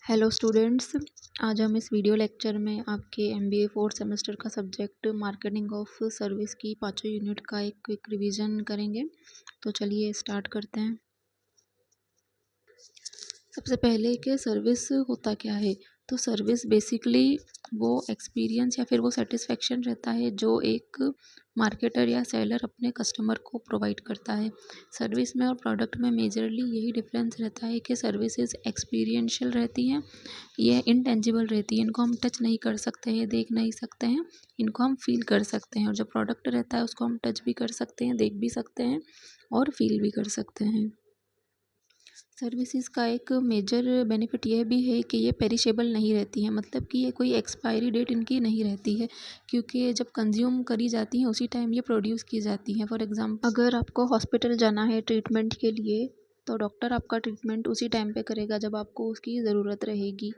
Hello students. आज हम इस वीडियो लेक्चर में आपके एमबीए फोर्थ सेमेस्टर का सब्जेक्ट मार्केटिंग ऑफ सर्विस की पाँचों यूनिट का एक क्विक रिवीजन करेंगे। तो चलिए स्टार्ट करते हैं। सबसे पहले कि सर्विस होता क्या है। तो सर्विस बेसिकली वो एक्सपीरियंस या फिर वो सेटिस्फेक्शन रहता है जो एक मार्केटर या सेलर अपने कस्टमर को प्रोवाइड करता है। सर्विस में और प्रोडक्ट में मेजरली यही डिफरेंस रहता है कि सर्विसेज एक्सपीरियंशियल रहती हैं, ये इनटेंजिबल रहती है, इनको हम टच नहीं कर सकते हैं, देख नहीं सकते हैं, इनको हम फील कर सकते हैं। और जो प्रोडक्ट रहता है उसको हम टच भी कर सकते हैं, देख भी सकते हैं और फील भी कर सकते हैं। सर्विसेज का एक मेजर बेनिफिट यह भी है कि ये पेरिशेबल नहीं रहती हैं, मतलब कि ये कोई एक्सपायरी डेट इनकी नहीं रहती है, क्योंकि जब कंज्यूम करी जाती हैं उसी टाइम ये प्रोड्यूस की जाती हैं। फॉर एग्जांपल, अगर आपको हॉस्पिटल जाना है ट्रीटमेंट के लिए तो डॉक्टर आपका ट्रीटमेंट उसी टाइम पे करेगा जब आपको उसकी ज़रूरत रहेगी।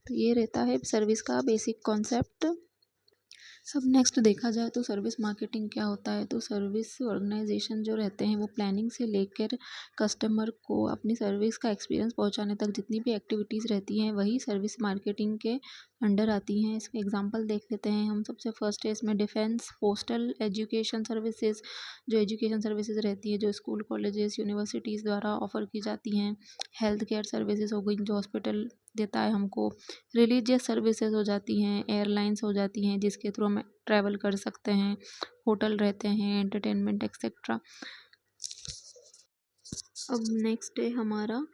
तो ये रहता है सर्विस का बेसिक कॉन्सेप्ट। अब नेक्स्ट देखा जाए तो सर्विस मार्केटिंग क्या होता है। तो सर्विस ऑर्गेनाइजेशन जो रहते हैं वो प्लानिंग से लेकर कस्टमर को अपनी सर्विस का एक्सपीरियंस पहुंचाने तक जितनी भी एक्टिविटीज़ रहती हैं वही सर्विस मार्केटिंग के अंडर आती हैं। इसके एग्जांपल देख लेते हैं हम। सबसे फर्स्ट है इसमें डिफेंस, पोस्टल, एजुकेशन सर्विसेज, जो एजुकेशन सर्विसेज रहती है जो स्कूल, कॉलेजेस, यूनिवर्सिटीज़ द्वारा ऑफर की जाती हैं। हेल्थ केयर सर्विसेज हो गई जो हॉस्पिटल देता है हमको। रिलीजियस सर्विसेज हो जाती हैं, एयरलाइंस हो जाती हैं जिसके थ्रू हम ट्रैवल कर सकते हैं, होटल रहते हैं, एंटरटेनमेंट एक्सेट्रा। अब नेक्स्ट है हमारा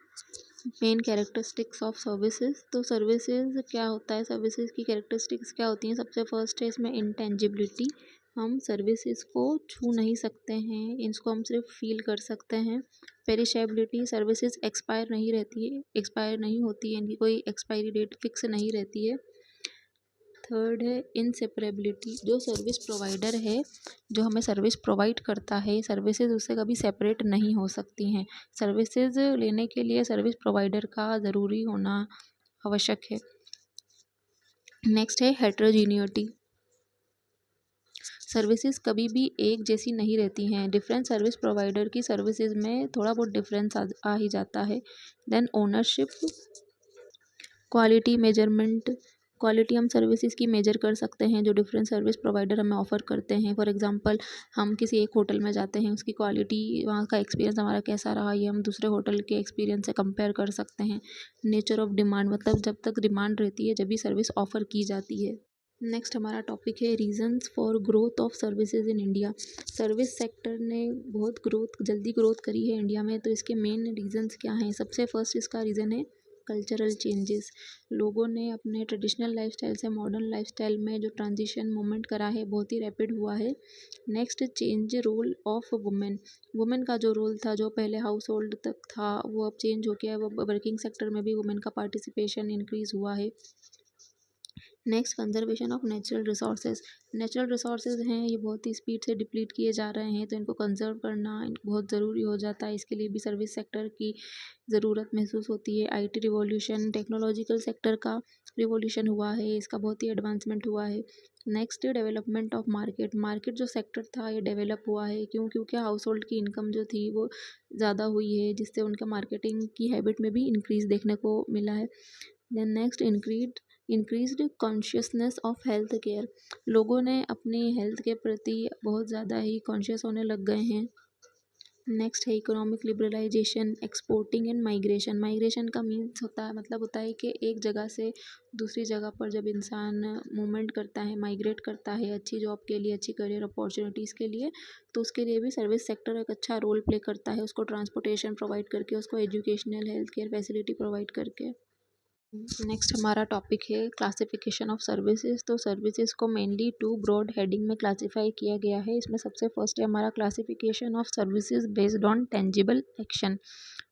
मेन कैरेक्टरिस्टिक्स ऑफ सर्विसेज। तो सर्विसेज क्या होता है, सर्विसेज की कैरेक्टरिस्टिक्स क्या होती हैं। सबसे फर्स्ट है इसमें इंटेंजिबिलिटी, हम सर्विसेज को छू नहीं सकते हैं, इसको हम सिर्फ फील कर सकते हैं। पेरिशेबिलिटी, सर्विसेज एक्सपायर नहीं रहती है, एक्सपायर नहीं होती है, इनकी कोई एक्सपायरी डेट फिक्स नहीं रहती है। थर्ड है इनसेपरेबिलिटी, जो सर्विस प्रोवाइडर है जो हमें सर्विस प्रोवाइड करता है सर्विसेज उससे कभी सेपरेट नहीं हो सकती हैं। सर्विसेज लेने के लिए सर्विस प्रोवाइडर का ज़रूरी होना आवश्यक है। नेक्स्ट है हेट्रोजीनिटी, सर्विसेज कभी भी एक जैसी नहीं रहती हैं, डिफरेंट सर्विस प्रोवाइडर की सर्विसेज में थोड़ा बहुत डिफरेंस आ ही जाता है। Then ownership, quality measurement, quality हम सर्विसेज की मेजर कर सकते हैं जो डिफरेंट सर्विस प्रोवाइडर हमें ऑफर करते हैं। फॉर एग्जांपल, हम किसी एक होटल में जाते हैं, उसकी क्वालिटी, वहाँ का एक्सपीरियंस हमारा कैसा रहा, ये हम दूसरे होटल के एक्सपीरियंस से कंपेयर कर सकते हैं। नेचर ऑफ डिमांड, मतलब जब तक डिमांड रहती है जब भी सर्विस ऑफर की जाती है। नेक्स्ट हमारा टॉपिक है reasons for growth of services in India. Service sector ने बहुत जल्दी ग्रोथ करी है इंडिया में, तो इसके मेन रीजंस क्या हैं। सबसे फर्स्ट इसका रीज़न है कल्चरल चेंजेस। लोगों ने अपने ट्रेडिशनल लाइफस्टाइल से मॉडर्न लाइफस्टाइल में जो ट्रांजिशन मूवमेंट करा है बहुत ही रैपिड हुआ है। Next, change role of women, women का जो रोल था जो पहले हाउस होल्ड तक था वो अब चेंज हो गया है, वो वर्किंग सेक्टर में भी वुमेन का पार्टिसिपेशन इंक्रीज हुआ है। Next, conservation of natural resources, natural resources हैं ये बहुत ही स्पीड से डिप्लीट किए जा रहे हैं, तो इनको कंजर्व करना बहुत ज़रूरी हो जाता है। इसके लिए भी सर्विस सेक्टर की ज़रूरत महसूस होती है। आईटी रिवॉल्यूशन, टेक्नोलॉजिकल सेक्टर का रिवॉल्यूशन हुआ है, इसका बहुत ही एडवांसमेंट हुआ है। Next, development of market, market जो सेक्टर था ये डेवलप हुआ है क्योंकि हाउस होल्ड की इनकम जो थी वो ज़्यादा हुई है जिससे उनका मार्केटिंग की हैबिट में भी इंक्रीज़ देखने को मिला है। Then next, increased consciousness of health care, लोगों ने अपनी हेल्थ के प्रति बहुत ज़्यादा ही कॉन्शियस होने लग गए हैं। नेक्स्ट है economic liberalisation, exporting and migration, migration का मीन्स होता है, मतलब होता है कि एक जगह से दूसरी जगह पर जब इंसान मूवमेंट करता है, माइग्रेट करता है अच्छी जॉब के लिए, अच्छी करियर अपॉर्चुनिटीज़ के लिए, तो उसके लिए भी सर्विस सेक्टर एक अच्छा रोल प्ले करता है, उसको ट्रांसपोर्टेशन प्रोवाइड करके, उसको educational health care facility provide करके। नेक्स्ट हमारा टॉपिक है क्लासिफिकेशन ऑफ सर्विसेज। तो सर्विसेज को मेनली टू ब्रॉड हेडिंग में क्लासिफाई किया गया है। इसमें सबसे फर्स्ट है हमारा classification of services based on tangible action.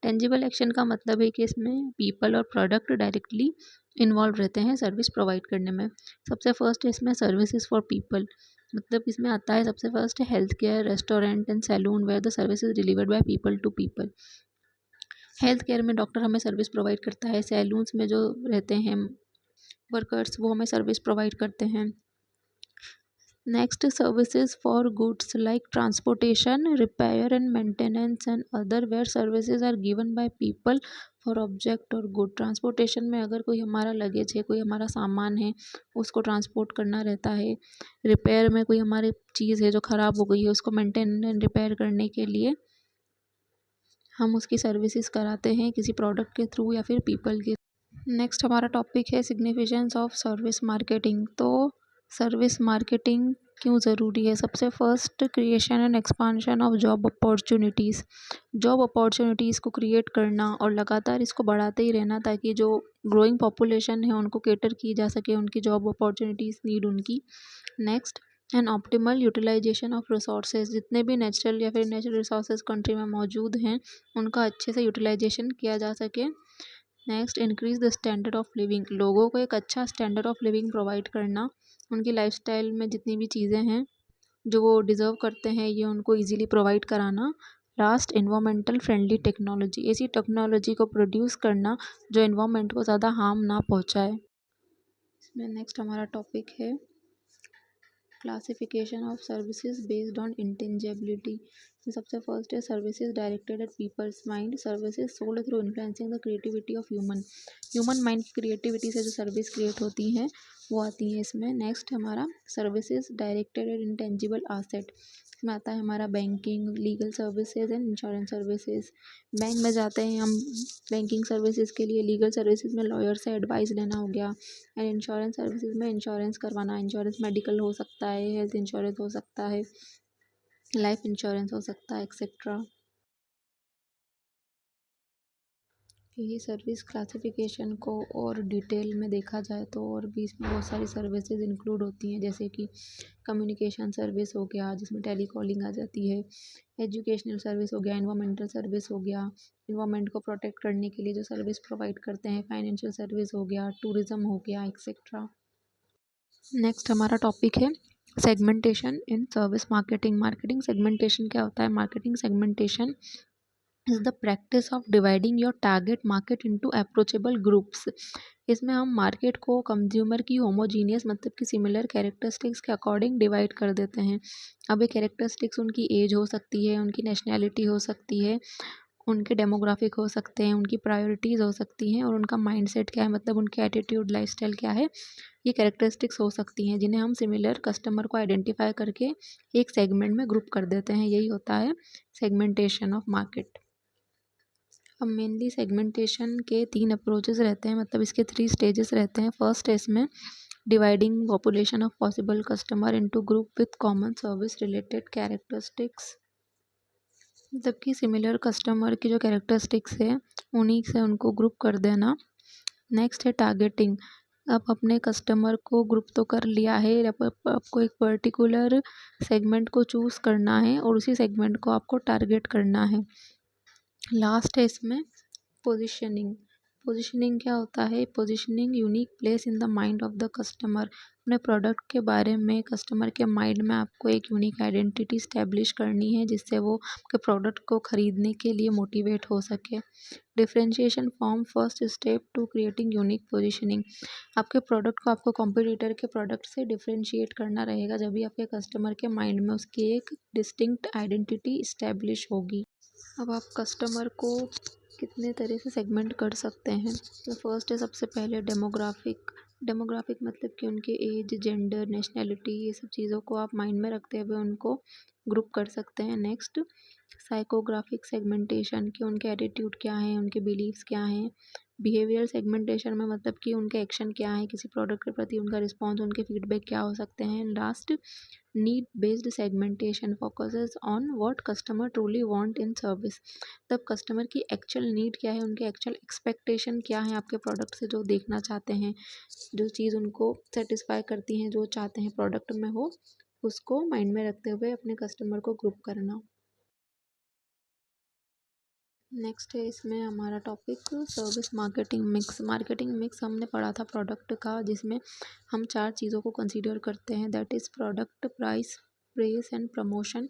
Tangible action का मतलब है कि इसमें पीपल और प्रोडक्ट डायरेक्टली इन्वॉल्व रहते हैं सर्विस प्रोवाइड करने में। सबसे फर्स्ट है इसमें सर्विसेज फॉर पीपल, मतलब इसमें आता है सबसे फर्स्ट है health care, restaurant and salon where the service is delivered by people to people. Health care में डॉक्टर हमें सर्विस प्रोवाइड करता है, सैलून्स में जो रहते हैं वर्कर्स वो हमें सर्विस प्रोवाइड करते हैं। Next, services for goods like transportation, repair and maintenance and other where services are given by people for object और गुड। ट्रांसपोर्टेशन में अगर कोई हमारा लगेज है, कोई हमारा सामान है, उसको ट्रांसपोर्ट करना रहता है। रिपेयर में कोई हमारी चीज़ है जो ख़राब हो गई है, उसको मेंटेन एंड रिपेयर करने के लिए हम उसकी सर्विसेज कराते हैं किसी प्रोडक्ट के थ्रू या फिर पीपल के। नेक्स्ट हमारा टॉपिक है सिग्निफिकेंस ऑफ सर्विस मार्केटिंग। तो सर्विस मार्केटिंग क्यों ज़रूरी है? सबसे first, creation and expansion of job opportunities. Job opportunities को क्रिएट करना और लगातार इसको बढ़ाते ही रहना ताकि जो ग्रोइंग पॉपुलेशन है उनको कैटर की जा सके, उनकी जॉब अपॉर्चुनिटीज़ नीड उनकी। Next, and optimal utilisation of resources. जितने भी नेचुरल या फिर नेचुरल रिसोर्सेज कंट्री में मौजूद हैं उनका अच्छे से यूटिलाइजेशन किया जा सके। Next, increase the standard of living. लोगों को एक अच्छा स्टैंडर्ड ऑफ लिविंग प्रोवाइड करना, उनकी लाइफस्टाइल में जितनी भी चीज़ें हैं जो वो डिज़र्व करते हैं ये उनको इजीली प्रोवाइड कराना। Last, environmental friendly technology. ऐसी टेक्नोलॉजी को प्रोड्यूस करना जो एनवायरमेंट को ज़्यादा हार्म ना पहुँचाए। इसमें नेक्स्ट हमारा टॉपिक है classification of services based on intangibility. सबसे फर्स्ट है services directed at people's mind. Services sold through influencing the creativity of human mind की क्रिएटिविटी से जो सर्विस क्रिएट होती हैं वो आती है इसमें। नेक्स्ट हमारा services directed eight intangible asset. इसमें आता है हमारा banking, legal services and insurance services. Bank में जाते हैं हम बैंकिंग सर्विसेज के लिए, लीगल सर्विसेज में लॉयर से एडवाइस लेना हो गया, एंड इंश्योरेंस सर्विसेज में इंश्योरेंस करवाना। इंश्योरेंस मेडिकल हो सकता है, हेल्थ इंश्योरेंस हो सकता है, लाइफ इंश्योरेंस हो सकता है, एक्सेट्रा। यही सर्विस क्लासिफिकेशन को और डिटेल में देखा जाए तो और भी इसमें बहुत सारी सर्विसेज इंक्लूड होती हैं, जैसे कि कम्युनिकेशन सर्विस हो गया जिसमें टेलीकॉलिंग आ जाती है, एजुकेशनल सर्विस हो गया, एनवायरमेंटल सर्विस हो गया, एनवायरमेंट को प्रोटेक्ट करने के लिए जो सर्विस प्रोवाइड करते हैं, फाइनेंशियल सर्विस हो गया, टूरिज्म हो गया, एक्सेट्रा। नेक्स्ट हमारा टॉपिक है segmentation in service marketing. Marketing segmentation क्या होता है? Marketing segmentation is the practice of dividing your target market into approachable groups. इसमें हम मार्केट को कंज्यूमर की होमोजीनियस मतलब कि सिमिलर कैरेक्टरिस्टिक्स के अकॉर्डिंग डिवाइड कर देते हैं। अब ये कैरेक्टरिस्टिक्स उनकी एज हो सकती है, उनकी नेशनैलिटी हो सकती है, उनके डेमोग्राफिक हो सकते हैं, उनकी प्रायोरिटीज़ हो सकती हैं और उनका माइंडसेट क्या है मतलब उनके एटीट्यूड लाइफस्टाइल क्या है, ये कैरेक्टरिस्टिक्स हो सकती हैं जिन्हें हम सिमिलर कस्टमर को आइडेंटिफाई करके एक सेगमेंट में ग्रुप कर देते हैं। यही होता है सेगमेंटेशन ऑफ मार्केट। अब मेनली सेगमेंटेशन के 3 अप्रोचेस रहते हैं, मतलब इसके 3 स्टेजेस रहते हैं। फर्स्ट है इसमें dividing population of possible customer into group with common service related characteristics. मतलब कि सिमिलर कस्टमर की जो कैरेक्टरिस्टिक्स है उन्हीं से उनको ग्रुप कर देना। नेक्स्ट है टारगेटिंग। आप अपने कस्टमर को ग्रुप तो कर लिया है, अब आपको एक पर्टिकुलर सेगमेंट को चूज़ करना है और उसी सेगमेंट को आपको टारगेट करना है। लास्ट है इसमें पोजीशनिंग। पोजीशनिंग क्या होता है? Positioning unique place in the mind of the customer. अपने प्रोडक्ट के बारे में कस्टमर के माइंड में आपको एक यूनिक आइडेंटिटी इस्टेब्लिश करनी है जिससे वो आपके प्रोडक्ट को ख़रीदने के लिए मोटिवेट हो सके। Differentiation form first step to creating unique positioning. आपके प्रोडक्ट को आपको कॉम्पिटिटर के प्रोडक्ट से डिफरेंशिएट करना रहेगा जब भी आपके कस्टमर के माइंड में उसकी एक डिस्टिंक्ट आइडेंटिटी इस्टेब्लिश होगी। अब आप कस्टमर को कितने तरह से सेगमेंट कर सकते हैं? तो फर्स्ट है सबसे पहले डेमोग्राफिक। डेमोग्राफिक मतलब कि उनके एज, जेंडर, नेशनैलिटी, ये सब चीज़ों को आप माइंड में रखते हुए उनको ग्रुप कर सकते हैं। नेक्स्ट साइकोग्राफिक सेगमेंटेशन कि उनके एटीट्यूड क्या हैं, उनके बिलीव्स क्या हैं। बिहेवियर सेगमेंटेशन में मतलब कि उनके एक्शन क्या है, किसी प्रोडक्ट के प्रति उनका रिस्पॉन्स, उनके फीडबैक क्या हो सकते हैं। Last need based segmentation focuses on what customer truly want in service. तब कस्टमर की एक्चुअल नीड क्या है, उनके एक्चुअल एक्सपेक्टेशन क्या है आपके प्रोडक्ट से, जो देखना चाहते हैं, जो चीज़ उनको सेटिस्फाई करती हैं, जो चाहते हैं प्रोडक्ट में हो, उसको माइंड में रखते हुए अपने कस्टमर को ग्रुप करना। नेक्स्ट है इसमें हमारा topic service marketing mix. Marketing mix हमने पढ़ा था प्रोडक्ट का, जिसमें हम 4 चीज़ों को कंसीडर करते हैं, that is product, price, press and promotion.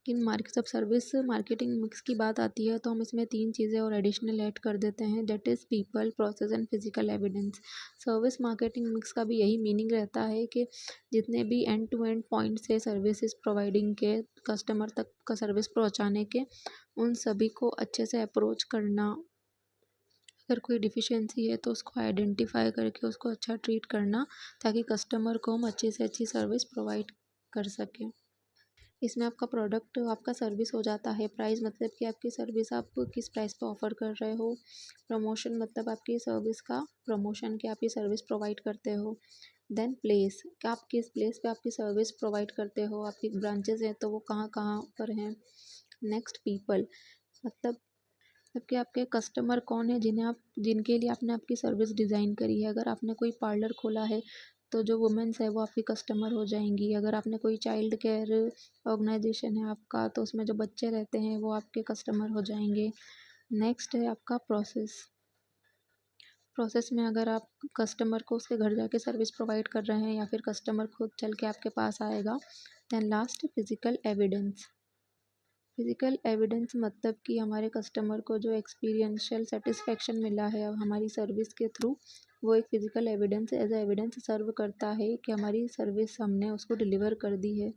In market जब सर्विस मार्केटिंग मिक्स की बात आती है तो हम इसमें 3 चीज़ें और एडिशनल ऐड कर देते हैं, that is people, process and physical evidence. Service marketing mix का भी यही मीनिंग रहता है कि जितने भी एंड टू एंड पॉइंट्स है सर्विसेज प्रोवाइडिंग के, कस्टमर तक का सर्विस पहुँचाने के, उन सभी को अच्छे से अप्रोच करना। अगर कोई डिफ़िशियंसी है तो उसको आइडेंटिफ़ाई करके उसको अच्छा ट्रीट करना, ताकि कस्टमर को हम अच्छी से अच्छी सर्विस प्रोवाइड कर सकें। इसमें आपका प्रोडक्ट आपका सर्विस हो जाता है। प्राइस मतलब कि आपकी सर्विस आप किस प्राइस पे ऑफ़र कर रहे हो। प्रमोशन मतलब आपकी सर्विस का प्रमोशन कि आप ये सर्विस प्रोवाइड करते हो। देन प्लेस कि आप किस प्लेस पे आपकी सर्विस प्रोवाइड करते हो, आपकी ब्रांचेज़ हैं तो वो कहाँ-कहाँ पर हैं। नेक्स्ट पीपल मतलब कि आपके कस्टमर कौन है जिनके लिए आपने आपकी सर्विस डिज़ाइन करी है। अगर आपने कोई पार्लर खोला है तो जो वुमेन्स है वो आपकी कस्टमर हो जाएंगी। अगर आपने कोई चाइल्ड केयर ऑर्गेनाइजेशन है आपका तो उसमें जो बच्चे रहते हैं वो आपके कस्टमर हो जाएंगे। नेक्स्ट है आपका प्रोसेस में अगर आप कस्टमर को उसके घर जाके सर्विस प्रोवाइड कर रहे हैं या फिर कस्टमर खुद चल के आपके पास आएगा। Then last physical evidence. Physical evidence मतलब कि हमारे कस्टमर को जो एक्सपीरियंशियल सेटिस्फेक्शन मिला है हमारी सर्विस के थ्रू, वो एक physical evidence as a evidence serve करता है कि हमारी सर्विस हमने उसको डिलीवर कर दी है।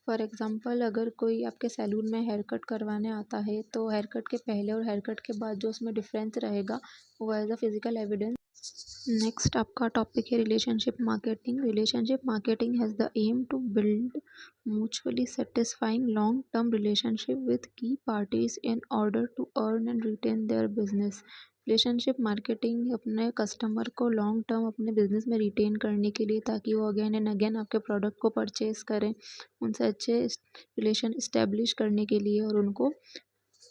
फॉर एग्ज़ाम्पल अगर कोई आपके सैलून में हेयर कट करवाने आता है तो हेयर कट के पहले और हेयर कट के बाद जो उसमें डिफरेंस रहेगा वो as a physical evidence. Next आपका टॉपिक है relationship marketing. Relationship marketing has the aim to build mutually satisfying long-term relationship with key parties in order to earn and retain their business। Relationship marketing अपने customer को long term अपने business में retain करने के लिए, ताकि वो again and again आपके प्रोडक्ट को परचेज करें, उनसे अच्छे रिलेशन इस्टेब्लिश करने के लिए और उनको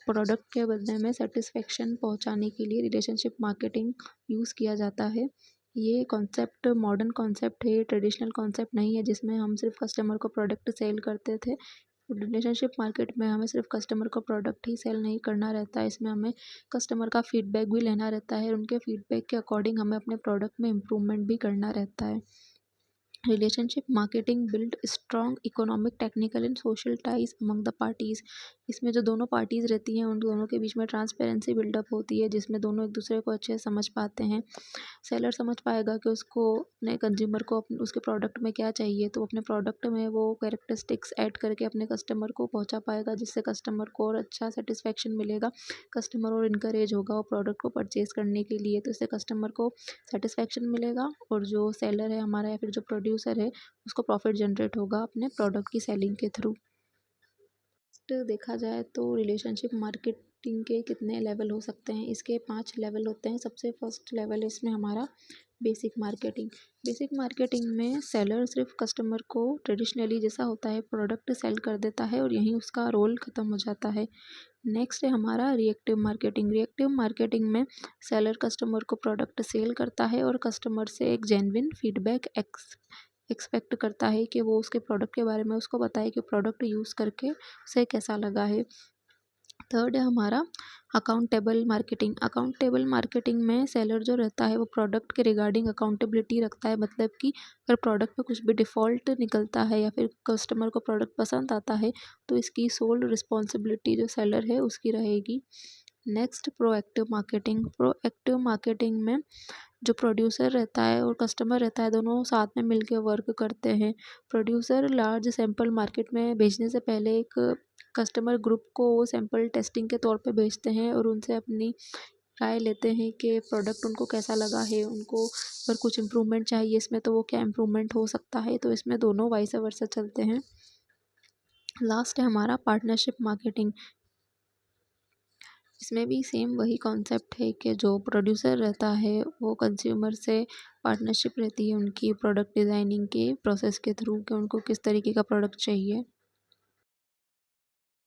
प्रोडक्ट के बदले में सेटिस्फेक्शन पहुंचाने के लिए रिलेशनशिप मार्केटिंग यूज़ किया जाता है। ये कॉन्सेप्ट मॉडर्न कॉन्सेप्ट है, ट्रेडिशनल कॉन्सेप्ट नहीं है जिसमें हम सिर्फ कस्टमर को प्रोडक्ट सेल करते थे। रिलेशनशिप मार्केट में हमें सिर्फ कस्टमर को प्रोडक्ट ही सेल नहीं करना रहता है, इसमें हमें कस्टमर का फीडबैक भी लेना रहता है। उनके फीडबैक के अकॉर्डिंग हमें अपने प्रोडक्ट में इम्प्रूवमेंट भी करना रहता है। Relationship marketing build strong economic technical and social ties among the parties. इसमें जो दोनों पार्टीज़ रहती हैं उन दोनों के बीच में ट्रांसपेरेंसी बिल्डअप होती है, जिसमें दोनों एक दूसरे को अच्छे से समझ पाते हैं। सेलर समझ पाएगा कि उसको अपने कंज्यूमर को उसके प्रोडक्ट में क्या चाहिए, तो अपने प्रोडक्ट में वो कैरेक्टरिस्टिक्स ऐड करके अपने कस्टमर को पहुंचा पाएगा, जिससे कस्टमर को और अच्छा सेटिस्फेक्शन मिलेगा। कस्टमर और इनकरेज होगा वो प्रोडक्ट को परचेज करने के लिए, तो इससे कस्टमर को सेटिस्फेक्शन मिलेगा और जो सेलर है हमारा या फिर जो प्रोड्यूसर है उसको प्रॉफिट जनरेट होगा अपने प्रोडक्ट की सेलिंग के थ्रू। देखा जाए तो रिलेशनशिप मार्केटिंग के कितने लेवल हो सकते हैं, इसके 5 लेवल होते हैं। सबसे फर्स्ट लेवल है इसमें हमारा बेसिक मार्केटिंग। बेसिक मार्केटिंग में सेलर सिर्फ कस्टमर को ट्रेडिशनली जैसा होता है प्रोडक्ट सेल कर देता है और यहीं उसका रोल ख़त्म हो जाता है। नेक्स्ट है हमारा रिएक्टिव मार्केटिंग। रिएक्टिव मार्केटिंग में सेलर कस्टमर को प्रोडक्ट सेल करता है और कस्टमर से एक जेन्युइन फीडबैक एक्सपेक्ट करता है कि वो उसके प्रोडक्ट के बारे में उसको बताए कि प्रोडक्ट यूज़ करके उसे कैसा लगा है। थर्ड है हमारा अकाउंटेबल मार्केटिंग। अकाउंटेबल मार्केटिंग में सेलर जो रहता है वो प्रोडक्ट के रिगार्डिंग अकाउंटेबिलिटी रखता है, मतलब कि अगर प्रोडक्ट में कुछ भी डिफ़ॉल्ट निकलता है या फिर कस्टमर को प्रोडक्ट पसंद आता है तो इसकी सोल रिस्पॉन्सिबिलिटी जो सेलर है उसकी रहेगी। Next proactive marketing. Proactive marketing में जो प्रोड्यूसर रहता है और कस्टमर रहता है दोनों साथ में मिलकर वर्क करते हैं। प्रोड्यूसर लार्ज सैंपल मार्केट में भेजने से पहले एक कस्टमर ग्रुप को सैंपल टेस्टिंग के तौर पे भेजते हैं और उनसे अपनी राय लेते हैं कि प्रोडक्ट उनको कैसा लगा है, उनको अगर कुछ इम्प्रूवमेंट चाहिए इसमें तो वो क्या इम्प्रूवमेंट हो सकता है, तो इसमें दोनों वाइस वर्सा चलते हैं। लास्ट है हमारा पार्टनरशिप मार्केटिंग। इसमें भी सेम वही कॉन्सेप्ट है कि जो प्रोड्यूसर रहता है वो कंज्यूमर से पार्टनरशिप रहती है उनकी प्रोडक्ट डिज़ाइनिंग के प्रोसेस के थ्रू कि उनको किस तरीके का प्रोडक्ट चाहिए।